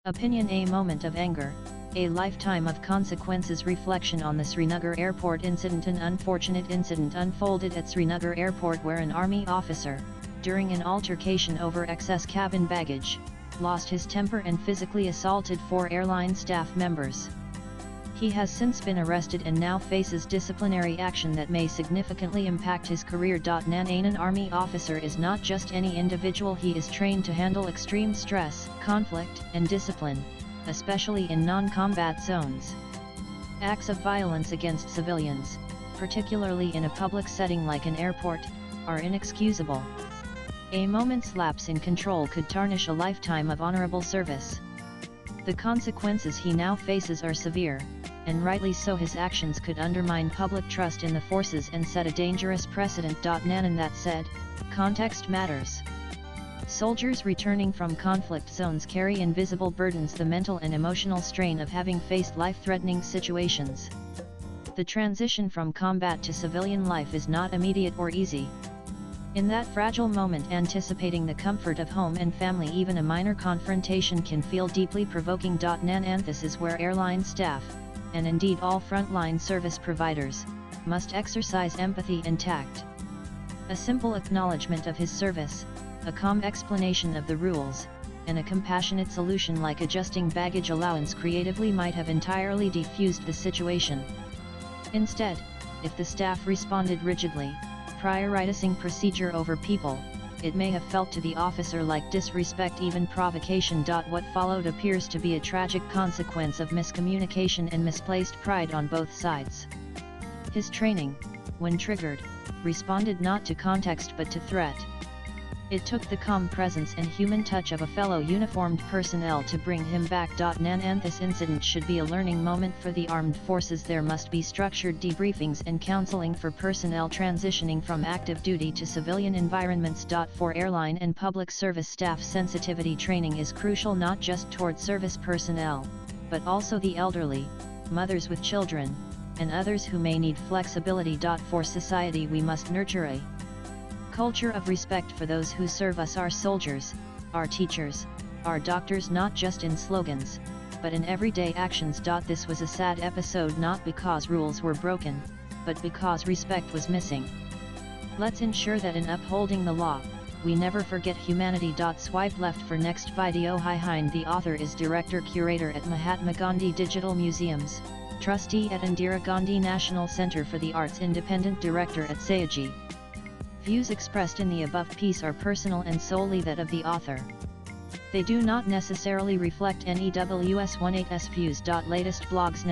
Opinion: a moment of anger, a lifetime of consequences. Reflection on the Srinagar airport incident. An unfortunate incident unfolded at Srinagar airport where an army officer, during an altercation over excess cabin baggage, lost his temper and physically assaulted 4 airline staff members. He has since been arrested and now faces disciplinary action that may significantly impact his career. An army officer is not just any individual, he is trained to handle extreme stress, conflict, and discipline, especially in non-combat zones. Acts of violence against civilians, particularly in a public setting like an airport, are inexcusable. A moment's lapse in control could tarnish a lifetime of honorable service. The consequences he now faces are severe, and rightly so. His actions could undermine public trust in the forces and set a dangerous precedent. And that said, context matters. Soldiers returning from conflict zones carry invisible burdens: the mental and emotional strain of having faced life-threatening situations. The transition from combat to civilian life is not immediate or easy. In that fragile moment, anticipating the comfort of home and family, even a minor confrontation can feel deeply provoking. And this is where airline staff, and indeed all frontline service providers, must exercise empathy and tact. A simple acknowledgement of his service, a calm explanation of the rules, and a compassionate solution like adjusting baggage allowance creatively might have entirely defused the situation. Instead, if the staff responded rigidly, prioritizing procedure over people, it may have felt to the officer like disrespect, even provocation. What followed appears to be a tragic consequence of miscommunication and misplaced pride on both sides. His training, when triggered, responded not to context but to threat. It took the calm presence and human touch of a fellow uniformed personnel to bring him back. And this incident should be a learning moment for the armed forces. There must be structured debriefings and counseling for personnel transitioning from active duty to civilian environments. For airline and public service staff, sensitivity training is crucial, not just toward service personnel, but also the elderly, mothers with children, and others who may need flexibility. For society, we must nurture a culture of respect for those who serve us, our soldiers, our teachers, our doctors, not just in slogans, but in everyday actions. This was a sad episode, not because rules were broken, but because respect was missing. Let's ensure that in upholding the law, we never forget humanity. Swipe left for next video. Hind the author is Director Curator at Mahatma Gandhi Digital Museums, Trustee at Indira Gandhi National Center for the Arts, Independent Director at Sayaji. Views expressed in the above piece are personal and solely that of the author. They do not necessarily reflect NEWS18's views. Latest blogs.